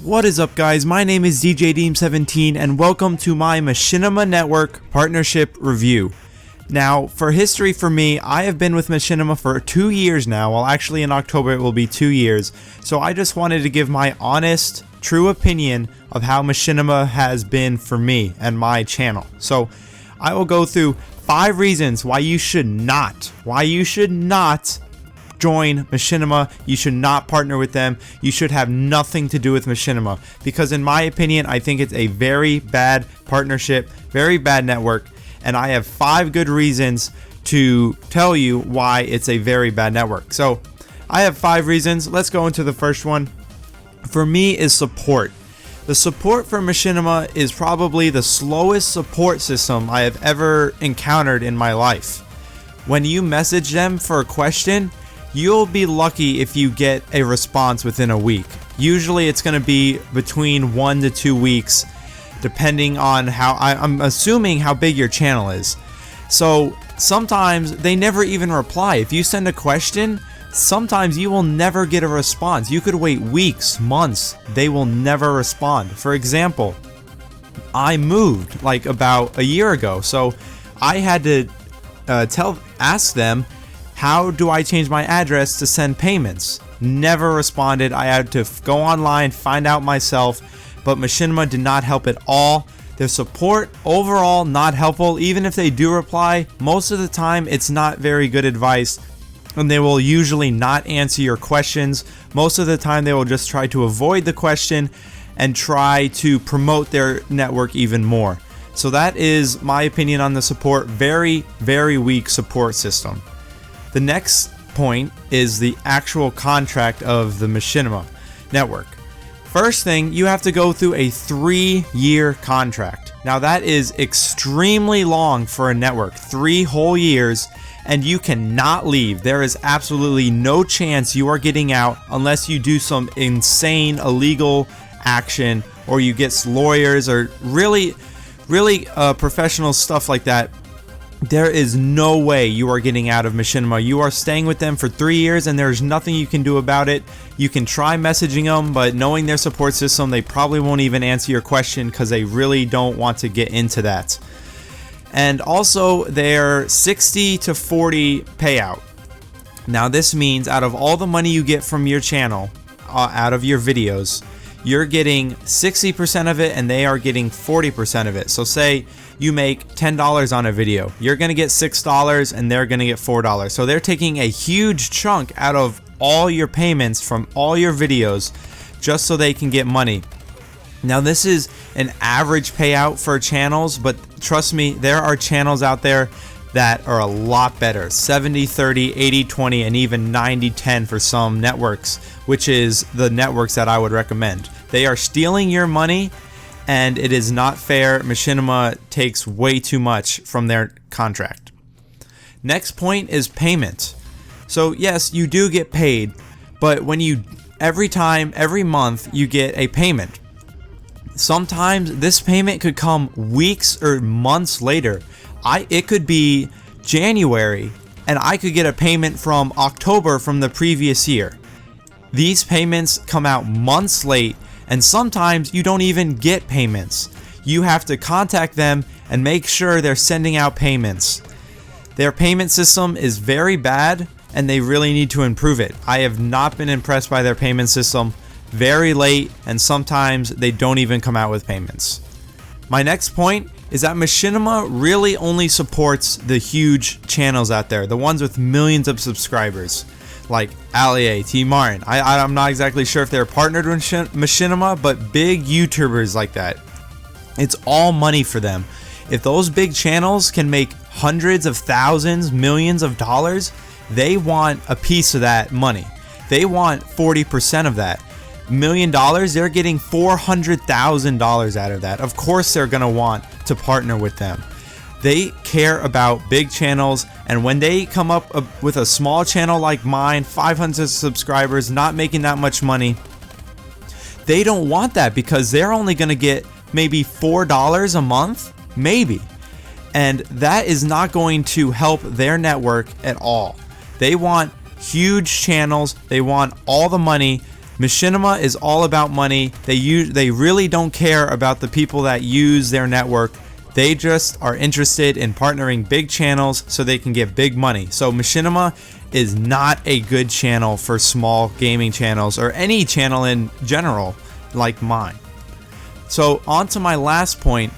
What is up, guys? My name is DJ Deem17 and welcome to my Machinima Network Partnership Review. Now, for history for me, I have been with Machinima for 2 years now. Well, actually in October it will be 2 years. So I just wanted to give my honest, true opinion of how Machinima has been for me and my channel. So I will go through 5 reasons why you should not join Machinima. You should not partner with them. You should have nothing to do with Machinima, because in my opinion, I think it's a very bad partnership, very bad network, and I have 5 good reasons to tell you why it's a very bad network. So I have 5 reasons. Let's go into the first one. For me is support. The support for Machinima is probably the slowest support system I have ever encountered in my life. When you message them for a question, you'll be lucky if you get a response within a week. Usually it's going to be between 1 to 2 weeks, depending on I'm assuming how big your channel is. So sometimes they never even reply. If you send a question, sometimes you will never get a response. You could wait weeks, months, they will never respond. For example, I moved like about a year ago, so I had to ask them, how do I change my address to send payments? Never responded. I had to go online, find out myself, but Machinima did not help at all. Their support overall not helpful. Even if they do reply, most of the time it's not very good advice, and they will usually not answer your questions. Most of the time they will just try to avoid the question and try to promote their network even more. So that is my opinion on the support. Very, very weak support system. The next point is the actual contract of the Machinima network. First thing, you have to go through a 3-year contract. Now that is extremely long for a network, 3 whole years, and you cannot leave. There is absolutely no chance you are getting out unless you do some insane illegal action, or you get lawyers, or really professional stuff like that. There is no way you are getting out of Machinima. You are staying with them for 3 years and there's nothing you can do about it. You can try messaging them, but knowing their support system, they probably won't even answer your question because they really don't want to get into that. And also their 60 to 40 payout. Now this means out of all the money you get from your channel, out of your videos, you're getting 60% of it and they are getting 40% of it. So say you make $10 on a video, you're gonna get $6 and they're gonna get $4. So they're taking a huge chunk out of all your payments from all your videos just so they can get money. Now this is an average payout for channels, but trust me, there are channels out there that are a lot better. 70-30, 80-20, and even 90-10 for some networks, which is the networks that I would recommend. They are stealing your money and it is not fair. Machinima takes way too much from their contract. Next point is payment. So yes, you do get paid, but when every month you get a payment. Sometimes this payment could come weeks or months later. It could be January and I could get a payment from October from the previous year. These payments come out months late, and sometimes you don't even get payments. You have to contact them and make sure they're sending out payments. Their payment system is very bad and they really need to improve it. I have not been impressed by their payment system. Very late, and sometimes they don't even come out with payments. My next point is that Machinima really only supports the huge channels out there, the ones with millions of subscribers, like Ali, T. Martin. I'm not exactly sure if they're partnered with Machinima, but big YouTubers like that. It's all money for them. If those big channels can make hundreds of thousands, millions of dollars, they want a piece of that money. They want 40% of that. $1 million, they're getting $400,000 out of that. Of course they're gonna want to partner with them. They care about big channels, and when they come up with a small channel like mine, 500 subscribers, not making that much money, they don't want that because they're only gonna get maybe $4 a month, maybe. And that is not going to help their network at all. They want huge channels, they want all the money, Machinima is all about money. They really don't care about the people that use their network. They just are interested in partnering big channels so they can get big money. So Machinima is not a good channel for small gaming channels or any channel in general like mine. So on to my last point.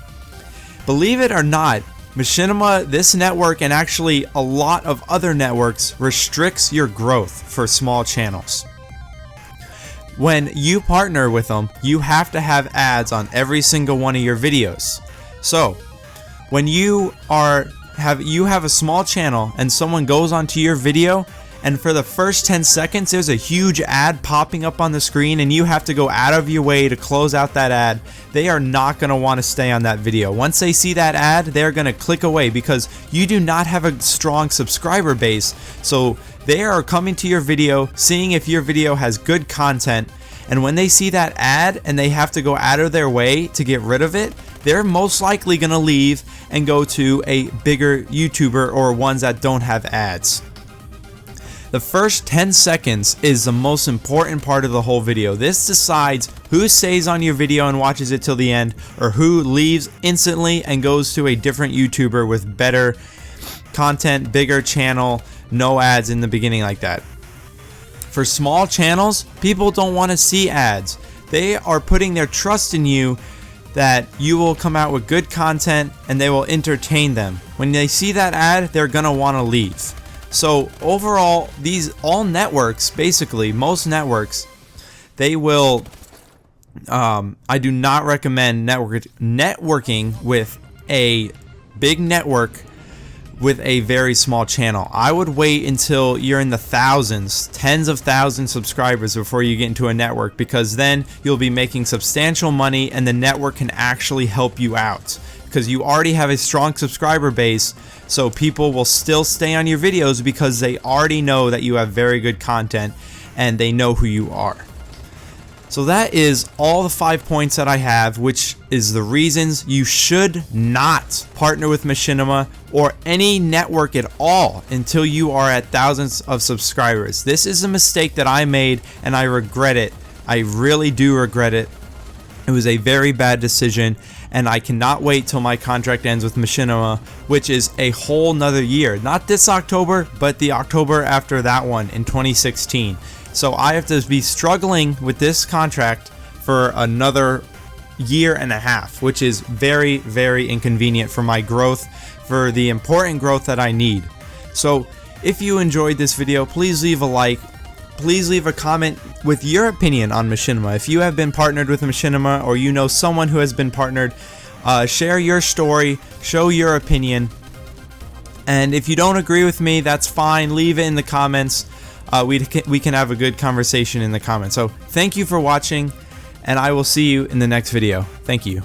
Believe it or not, Machinima, this network, and actually a lot of other networks restricts your growth for small channels. When you partner with them, you have to have ads on every single one of your videos. So when you have a small channel and someone goes onto your video, and for the first 10 seconds there's a huge ad popping up on the screen and you have to go out of your way to close out that ad, they are not going to want to stay on that video. Once they see that ad, they're going to click away because you do not have a strong subscriber base. So they are coming to your video, seeing if your video has good content, and when they see that ad and they have to go out of their way to get rid of it, they're most likely going to leave and go to a bigger YouTuber or ones that don't have ads. The first 10 seconds is the most important part of the whole video. This decides who stays on your video and watches it till the end, or who leaves instantly and goes to a different YouTuber with better content, bigger channel, no ads in the beginning like that. For small channels, people don't want to see ads. They are putting their trust in you that you will come out with good content and they will entertain them. When they see that ad, they're gonna want to leave. So overall, all networks, basically most networks, they will I do not recommend networking with a big network with a very small channel. I would wait until you're in the thousands, tens of thousands subscribers before you get into a network, because then you'll be making substantial money and the network can actually help you out because you already have a strong subscriber base. So people will still stay on your videos because they already know that you have very good content and they know who you are. So that is all the 5 points that I have, which is the reasons you should not partner with Machinima or any network at all until you are at thousands of subscribers. This is a mistake that I made and I regret it. I really do regret it. It was a very bad decision and I cannot wait till my contract ends with Machinima, which is a whole nother year. Not this October, but the October after that one in 2016. So I have to be struggling with this contract for another year and a half, which is very, very inconvenient for my growth, for the important growth that I need. So if you enjoyed this video, please leave a like. Please leave a comment with your opinion on Machinima. If you have been partnered with Machinima or you know someone who has been partnered, share your story, show your opinion. And if you don't agree with me, that's fine. Leave it in the comments. We can have a good conversation in the comments. So thank you for watching, and I will see you in the next video. Thank you.